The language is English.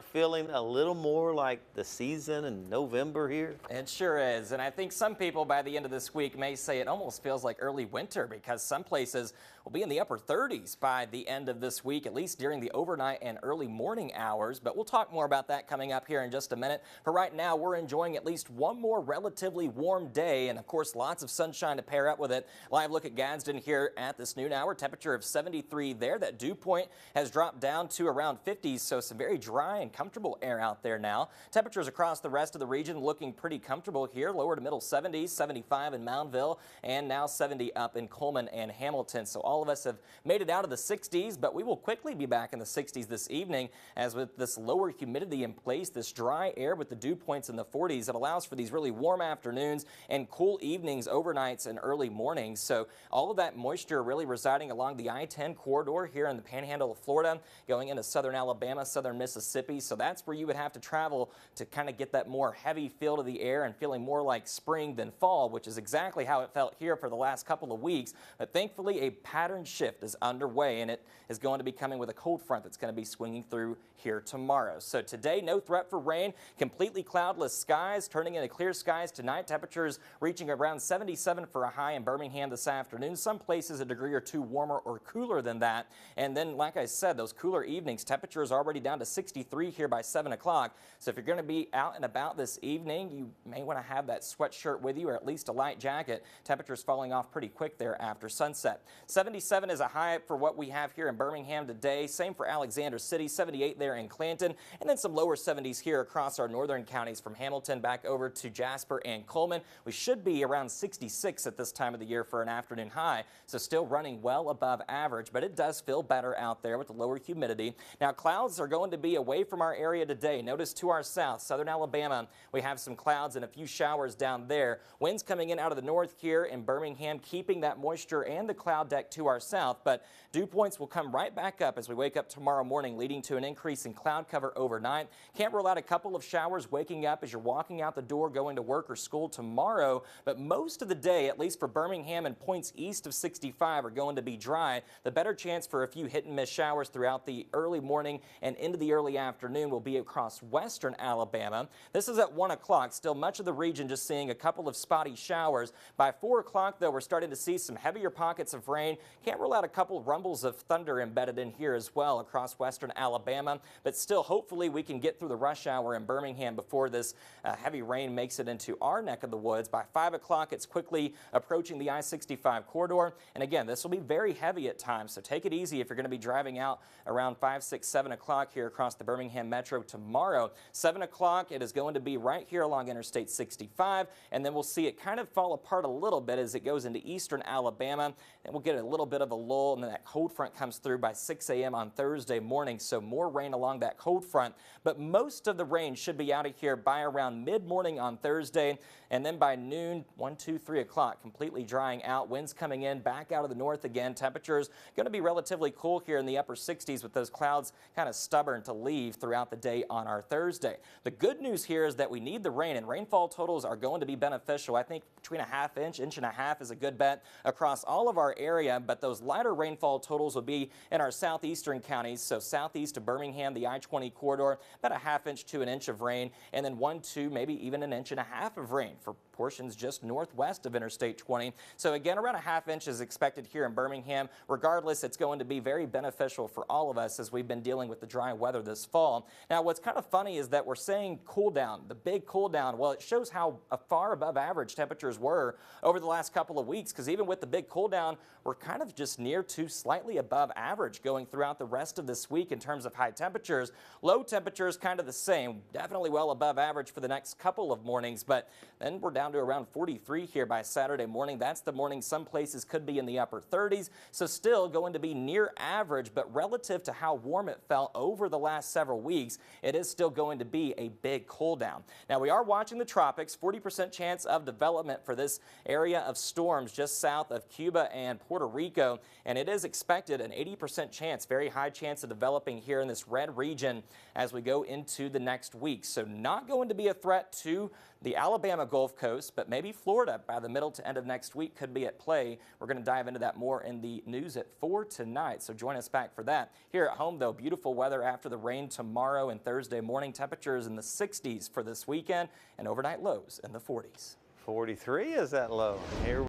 start feeling a little more like the season in November here? It sure is, and I think some people by the end of this week may say it almost feels like early winter because some places will be in the upper 30s by the end of this week, at least during the overnight and early morning hours. But we'll talk more about that coming up here in just a minute. For right now, we're enjoying at least one more relatively warm day, and of course lots of sunshine to pair up with it. Live look at Gadsden here at this noon hour. Temperature of 73 there. That dew point has dropped down to around 50s, so some very dry and comfortable air out there now. Temperatures across the rest of the region looking pretty comfortable here. Lower to middle 70s, 75 in Moundville, and now 70 up in Coleman and Hamilton. So all of us have made it out of the 60s, but we will quickly be back in the 60s this evening, as with this lower humidity in place, this dry air with the dew points in the 40s, it allows for these really warm afternoons and cool evenings, overnights, and early mornings. So all of that moisture really residing along the I-10 corridor here in the panhandle of Florida, going into southern Alabama, southern Mississippi. So that's where you would have to travel to kind of get that more heavy feel to the air and feeling more like spring than fall, which is exactly how it felt here for the last couple of weeks. But thankfully, a pattern shift is underway, and it is going to be coming with a cold front that's going to be swinging through here tomorrow. So today, no threat for rain, completely cloudless skies, turning into clear skies tonight. Temperatures reaching around 77 for a high in Birmingham this afternoon. Some places a degree or two warmer or cooler than that. And then, like I said, those cooler evenings, temperatures already down to 63 here by 7 o'clock. So if you're going to be out and about this evening, you may want to have that sweatshirt with you or at least a light jacket. Temperatures falling off pretty quick there after sunset. 77 is a high for what we have here in Birmingham today. Same for Alexander City, 78 there in Clanton, and then some lower 70s here across our northern counties from Hamilton back over to Jasper and Coleman. We should be around 66 at this time of the year for an afternoon high, so still running well above average, but it does feel better out there with the lower humidity. Now, clouds are going to be away from our area today. Notice to our south, southern Alabama, we have some clouds and a few showers down there. Winds coming in out of the north here in Birmingham, keeping that moisture and the cloud deck to our south, but dew points will come right back up as we wake up tomorrow morning, leading to an increase in cloud cover overnight. Can't rule out a couple of showers waking up as you're walking out the door going to work or school tomorrow, but most of the day, at least for Birmingham and points east of 65, are going to be dry. The better chance for a few hit and miss showers throughout the early morning and into the early afternoon will be across western Alabama. This is at 1 o'clock. Still much of the region just seeing a couple of spotty showers. By 4 o'clock, though, we're starting to see some heavier pockets of rain. Can't rule out a couple of rumbles of thunder embedded in here as well across western Alabama, but still hopefully we can get through the rush hour in Birmingham before this heavy rain makes it into our neck of the woods. By 5 o'clock, it's quickly approaching the I-65 corridor, and again, this will be very heavy at times, so take it easy if you're going to be driving out around 5, 6, 7 o'clock here across the Birmingham Metro tomorrow. 7 o'clock, it is going to be right here along Interstate 65, and then we'll see it kind of fall apart a little bit as it goes into eastern Alabama, and we'll get a little bit of a lull, and then that cold front comes through by 6 a.m. on Thursday morning, so more rain along that cold front, but most of the rain should be out of here by around mid-morning on Thursday, and then by noon, 1, 2, 3 o'clock, completely drying out. Winds coming in back out of the north again. Temperatures going to be relatively cool here in the upper 60s with those clouds kind of stubborn to leave throughout the day on our Thursday. The good news here is that we need the rain, and rainfall totals are going to be beneficial. I think between a half inch, inch and a half is a good bet across all of our area, but those lighter rainfall totals will be in our southeastern counties, so southeast of Birmingham, the I-20 corridor, about a half inch to an inch of rain, and then 1, 2, maybe even an inch and a half of rain for portions just northwest of Interstate 20. So again, around a half inch is expected here in Birmingham. Regardless, it's going to be very beneficial for all of us as we've been dealing with the dry weather this fall. Now, what's kind of funny is that we're saying cool down, the big cool down. Well, it shows how far above average temperatures were over the last couple of weeks, because even with the big cool down, we're kind of just near to slightly above average going throughout the rest of this week in terms of high temperatures. Low temperatures kind of the same, definitely well above average for the next couple of mornings, but then we're down to around 43 here by Saturday morning. That's the morning some places could be in the upper 30s, so still going to be near average, but relative to how warm it felt over the last several weeks, it is still going to be a big cool down. Now, we are watching the tropics, 40% chance of development for this area of storms just south of Cuba and Puerto Rico. Rico, and it is expected an 80% chance, very high chance of developing here in this red region as we go into the next week. So not going to be a threat to the Alabama Gulf Coast, but maybe Florida by the middle to end of next week could be at play. We're going to dive into that more in the news at 4 tonight, so join us back for that. Here at home, though, beautiful weather after the rain tomorrow and Thursday morning. Temperatures in the 60s for this weekend and overnight lows in the 40s. 43 is that low. Here